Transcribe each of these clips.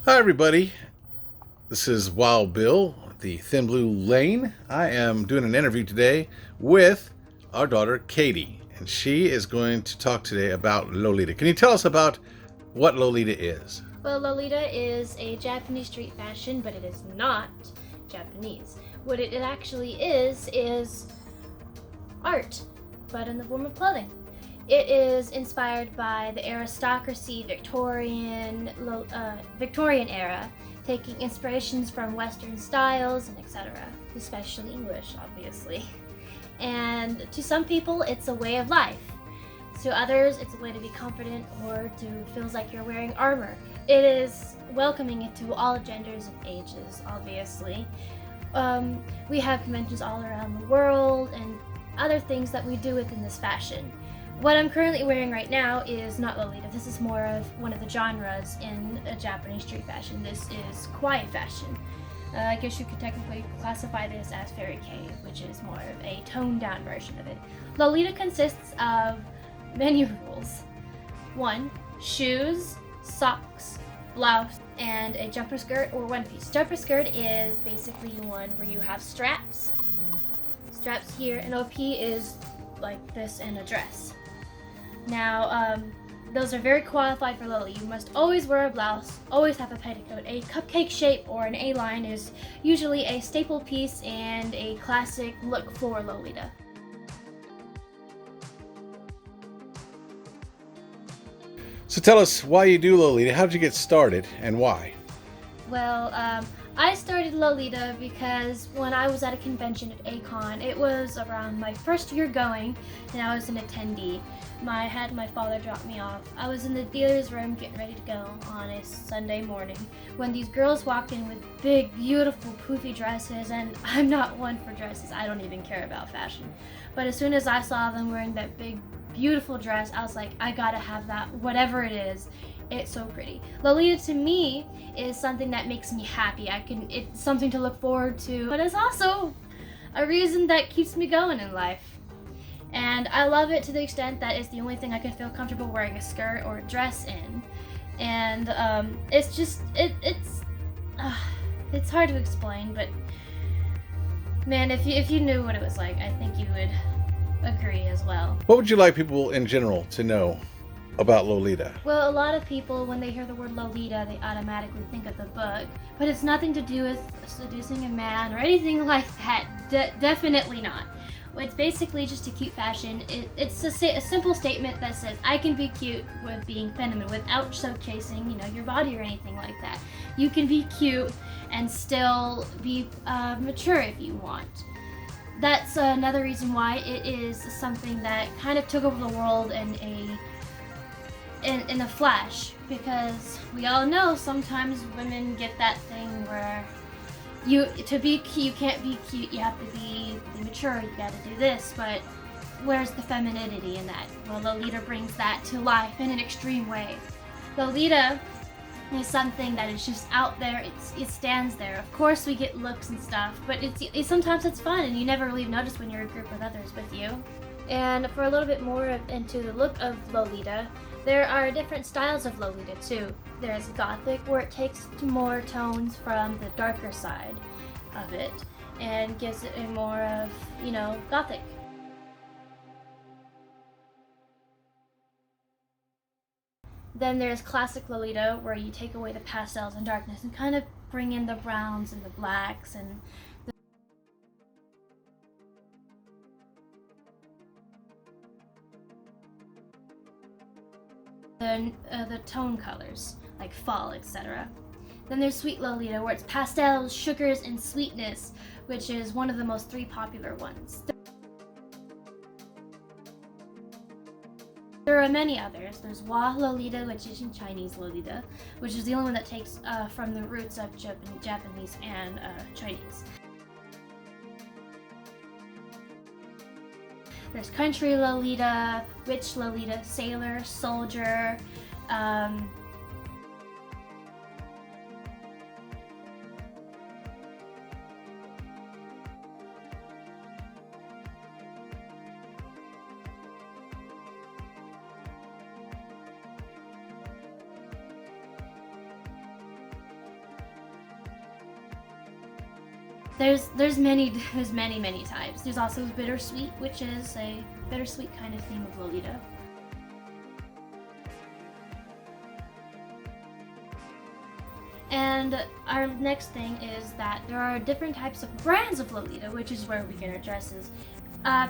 Hi, everybody. This is Wild Bill, the Thin Blue Lane. I am doing an interview today with our daughter, Katie, and she is going to talk today about Lolita. Can you tell us about what Lolita is? Well, Lolita is a Japanese street fashion, but it is not Japanese. What it actually is art, but in the form of clothing. It is inspired by the aristocracy, Victorian era, taking inspirations from Western styles and etc., especially English, obviously. And to some people, it's a way of life. To others, it's a way to be confident or to feels like you're wearing armor. It is welcoming it to all genders and ages, obviously. We have conventions all around the world and other things that we do within this fashion. What I'm currently wearing right now is not Lolita. This is more of one of the genres in a Japanese street fashion. This is kawaii fashion. I guess you could technically classify this as fairy cave, which is more of a toned down version of it. Lolita consists of many rules. 1. Shoes, socks, blouse, and a jumper skirt or one piece. Jumper skirt is basically one where you have straps here, and OP is like this in a dress. Now, those are very qualified for Lily. You must always wear a blouse, always have a petticoat. A cupcake shape or an A-line is usually a staple piece and a classic look for Lolita. So tell us why you do Lolita. How did you get started and why? Well, I started Lolita because when I was at a convention at Acon, it was around my first year going, and I was an attendee. I had my father drop me off. I was in the dealer's room getting ready to go on a Sunday morning when these girls walked in with big, beautiful, poofy dresses, and I'm not one for dresses. I don't even care about fashion. But as soon as I saw them wearing that big, beautiful dress, I was like, I gotta have that, whatever it is. It's so pretty. Lolita to me is something that makes me happy. It's something to look forward to, but it's also a reason that keeps me going in life. And I love it to the extent that it's the only thing I can feel comfortable wearing a skirt or a dress in. And it's hard to explain, but man, if you knew what it was like, I think you would agree as well. What would you like people in general to know about Lolita? Well, a lot of people, when they hear the word Lolita, they automatically think of the book, but it's nothing to do with seducing a man or anything like that. Definitely not. It's basically just a cute fashion. It's a simple statement that says, I can be cute with being feminine without showcasing, your body or anything like that. You can be cute and still be mature if you want. That's another reason why it is something that kind of took over the world in a flash, because we all know sometimes women get that thing where you can't be cute, you have to be mature, you gotta do this, but where's the femininity in that? Well, Lolita brings that to life in an extreme way. Lolita is something that is just out there, it stands there. Of course we get looks and stuff, but sometimes it's fun and you never really notice when you're in a group with others with you. And for a little bit more into the look of Lolita, there are different styles of Lolita too. There's Gothic, where it takes more tones from the darker side of it and gives it a more of, Gothic. Then there's Classic Lolita, where you take away the pastels and darkness and kind of bring in the browns and the blacks and the tone colors, like fall, etc. Then there's Sweet Lolita, where it's pastels, sugars, and sweetness, which is one of the most 3 popular ones. There are many others. There's Wa Lolita, which is in Chinese Lolita, which is the only one that takes from the roots of Japanese and Chinese. There's Country Lolita, Witch Lolita, Sailor, Soldier, There's many many types. There's also bittersweet, which is a bittersweet kind of theme of Lolita. And our next thing is that there are different types of brands of Lolita, which is where we get our dresses.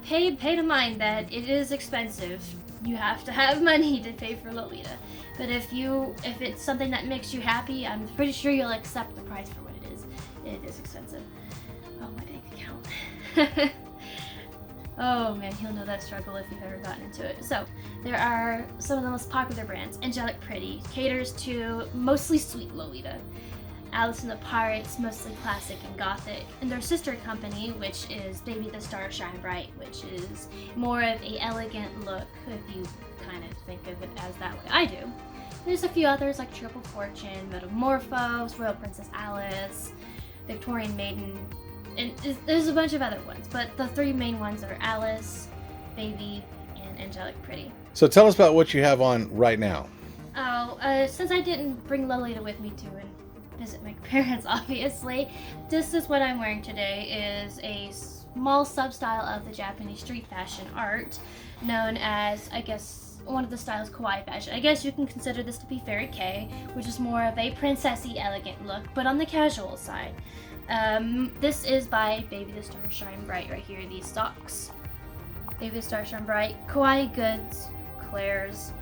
Pay to mind that it is expensive. You have to have money to pay for Lolita. But if it's something that makes you happy, I'm pretty sure you'll accept the price for what it is. It is expensive. Oh, my bank account. Oh man, you'll know that struggle if you've ever gotten into it. So, there are some of the most popular brands. Angelic Pretty caters to mostly sweet Lolita. Alice and the Pirates, mostly classic and gothic. And their sister company, which is Baby the Star Shine Bright, which is more of a elegant look, if you kind of think of it as that way I do. There's a few others like Triple Fortune, Metamorphose, Royal Princess Alice, Victorian Maiden, and there's a bunch of other ones, but the three main ones are Alice, Baby, and Angelic Pretty. So tell us about what you have on right now. Oh, since I didn't bring Lolita with me to and visit my parents, obviously, this is what I'm wearing today. Is a small sub-style of the Japanese street fashion art, known as, I guess, one of the styles kawaii fashion. I guess you can consider this to be Fairy K, which is more of a princessy, elegant look, but on the casual side. This is by Baby the Star Shine Bright right here, these socks. Baby the Star Shine Bright, Kawaii Goods, Claire's.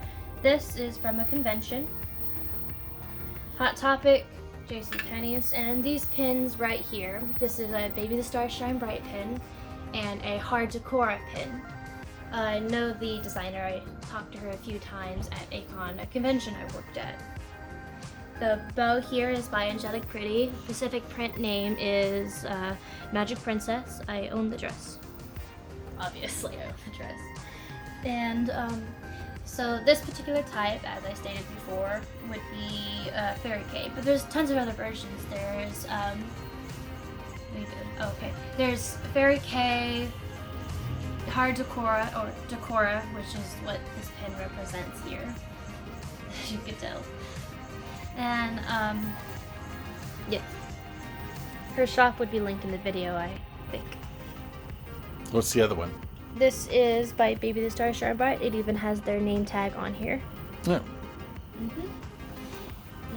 This is from a convention. Hot Topic, JCPenney's, and these pins right here. This is a Baby the Star Shine Bright pin and a Hard Decora pin. I know the designer. I talked to her a few times at a convention I worked at. The bow here is by Angelic Pretty. Specific print name is Magic Princess. I own the dress. Obviously, I own the dress. And so this particular type, as I stated before, would be Fairy K. But there's tons of other versions. There's there's Fairy K, Hard Decora, or Decora, which is what this pin represents here, as you can tell. And, yeah. Her shop would be linked in the video, I think. What's the other one? This is by Baby the Star Shine Bright. It even has their name tag on here. Oh.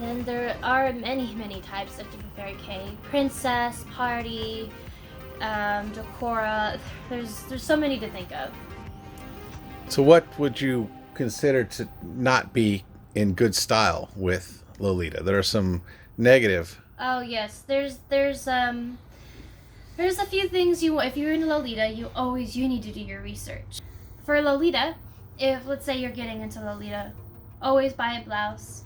And there are many types of different Fairy K. Princess, Party, Decora. There's so many to think of. So what would you consider to not be in good style with Lolita? There are some negative. Oh yes, there's a few things if you're in Lolita, you need to do your research. For Lolita, if let's say you're getting into Lolita, always buy a blouse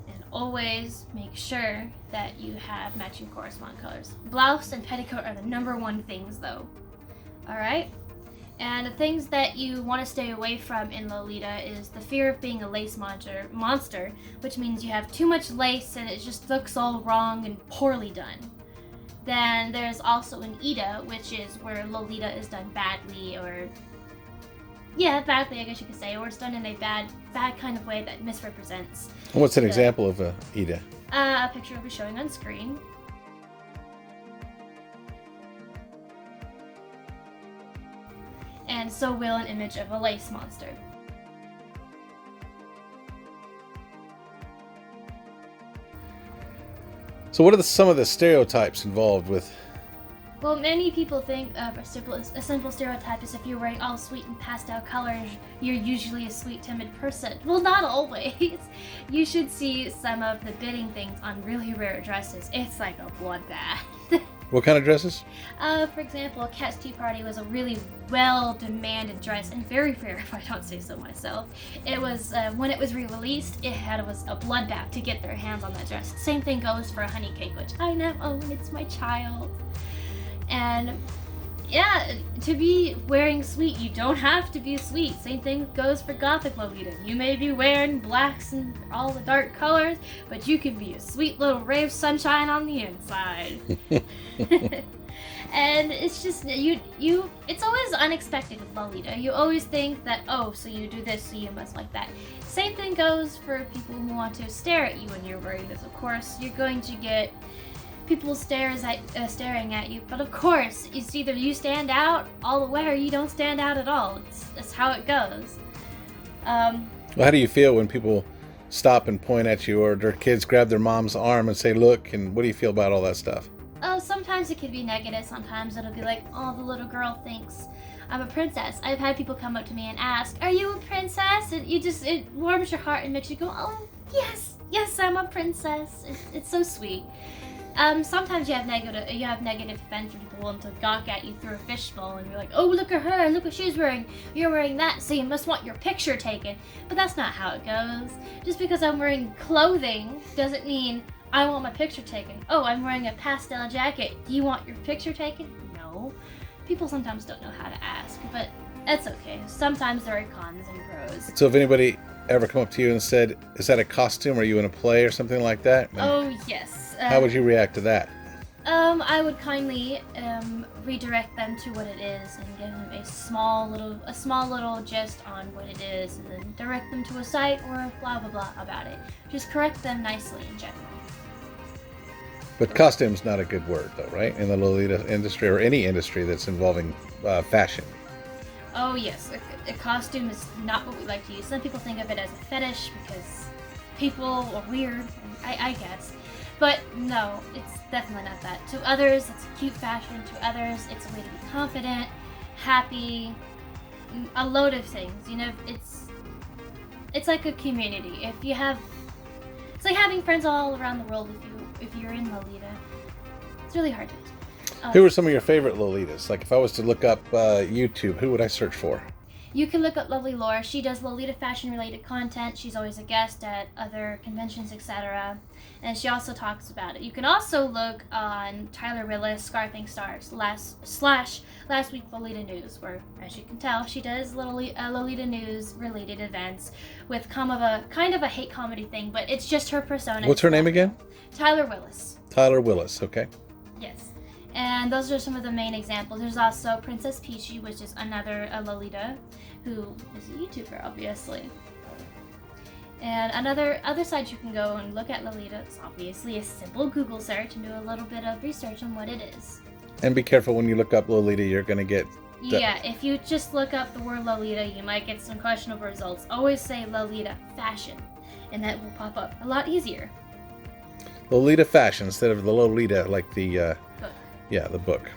and always make sure that you have matching corresponding colors. Blouse and petticoat are the number one things though. Alright? And the things that you want to stay away from in Lolita is the fear of being a lace monster, which means you have too much lace and it just looks all wrong and poorly done. Then there's also an Ida, which is where Lolita is done badly, badly I guess you could say, or it's done in a bad kind of way that misrepresents. What's an example of a Ida? A picture will be showing on screen. And so will an image of a lace monster. So what are some of the stereotypes involved with? Well, many people think of a simple stereotype is if you're wearing all sweet and pastel colors, you're usually a sweet, timid person. Well, not always. You should see some of the bidding things on really rare dresses. It's like a bloodbath. What kind of dresses? For example, Cat's Tea Party was a really well-demanded dress, and very rare, if I don't say so myself. It was, when it was re-released, it was a bloodbath to get their hands on that dress. Same thing goes for a honey cake, which I now own. It's my child. And yeah, to be wearing sweet, you don't have to be sweet. Same thing goes for Gothic Lolita. You may be wearing blacks and all the dark colors, but you can be a sweet little ray of sunshine on the inside. And it's just, it's always unexpected with Lolita. You always think that, oh, so you do this, so you must like that. Same thing goes for people who want to stare at you when you're wearing this. Of course, you're going to get people staring at you. But of course, it's either you stand out all the way or you don't stand out at all. It's how it goes. Well, how do you feel when people stop and point at you, or their kids grab their mom's arm and say, look, and what do you feel about all that stuff? Oh, sometimes it could be negative. Sometimes it'll be like, oh, the little girl thinks I'm a princess. I've had people come up to me and ask, are you a princess? And it warms your heart and makes you go, oh, yes, I'm a princess. It's so sweet. Sometimes you have negative events where people want to gawk at you through a fishbowl and you're like, oh, look at her, look what she's wearing. You're wearing that, so you must want your picture taken. But that's not how it goes. Just because I'm wearing clothing doesn't mean I want my picture taken. Oh, I'm wearing a pastel jacket. Do you want your picture taken? No. People sometimes don't know how to ask, but that's okay. Sometimes there are cons and pros. So if anybody ever come up to you and said, is that a costume? Are you in a play or something like that? And oh, yes. how would you react to that? I would kindly redirect them to what it is and give them a small little gist on what it is, and then direct them to a site or blah blah blah about it. Just correct them nicely in general. But costume's not a good word, though, right? In the Lolita industry or any industry that's involving fashion. Oh yes, a costume is not what we like to use. Some people think of it as a fetish because people are weird, I guess. But no, it's definitely not that. To others, it's cute fashion. To others, it's a way to be confident, happy, a load of things. You know, it's like a community. It's like having friends all around the world. If you're in Lolita, it's really hard to explain. Who are some of your favorite Lolitas? Like if I was to look up YouTube, who would I search for? You can look up Lovely Laura. She does Lolita fashion related content. She's always a guest at other conventions, etc. And she also talks about it. You can also look on Tyler Willis, Scarfing Stars, last week Lolita News, where, as you can tell, she does Lolita News related events with kind of a hate comedy thing, but it's just her persona. What's her name again? Tyler Willis. Tyler Willis, okay. Yes. And those are some of the main examples. There's also Princess Peachy, which is another Lolita, who is a YouTuber, obviously. And other sites you can go and look at Lolita is obviously a simple Google search and do a little bit of research on what it is. And be careful when you look up Lolita, you're going to get... Yeah, if you just look up the word Lolita, you might get some questionable results. Always say Lolita Fashion, and that will pop up a lot easier. Lolita Fashion instead of the Lolita, like the... book. Yeah, the book.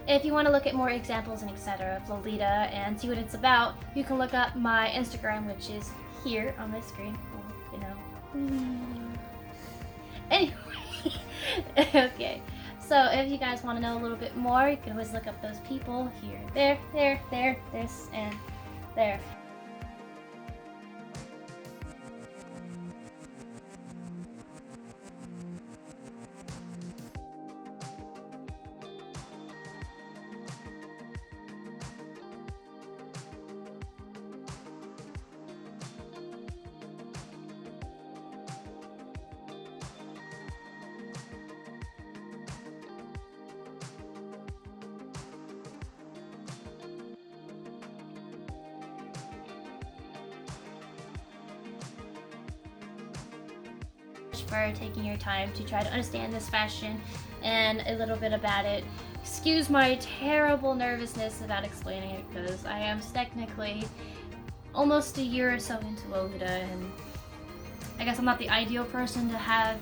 If you want to look at more examples and etc. of Lolita and see what it's about, you can look up my Instagram, which is here on my screen. Anyway, okay. So if you guys want to know a little bit more, you can always look up those people here, there, this, and there. For taking your time to try to understand this fashion and a little bit about it. Excuse my terrible nervousness about explaining it, because I am technically almost a year or so into Lolita, and I guess I'm not the ideal person to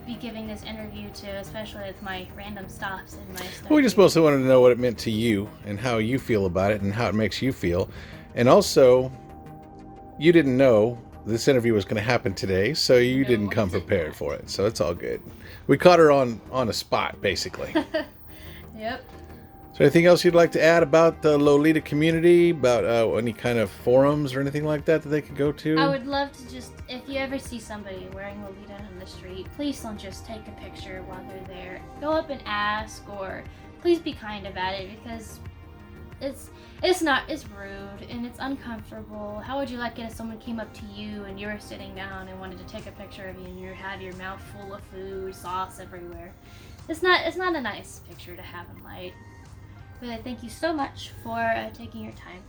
be giving this interview to, especially with my random stops in my study. We just mostly wanted to know what it meant to you and how you feel about it and how it makes you feel. And also, you didn't know this interview was going to happen today, so you didn't come prepared for it. So it's all good. We caught her on a spot, basically. Yep. So anything else you'd like to add about the Lolita community, about any kind of forums or anything like that they could go to? I would love to if you ever see somebody wearing Lolita on the street, please don't just take a picture while they're there. Go up and ask, or please be kind about it, because it's rude and it's uncomfortable. How would you like it if someone came up to you and you were sitting down and wanted to take a picture of you and you had your mouth full of food, sauce everywhere? It's not a nice picture to have in light. But thank you so much for taking your time.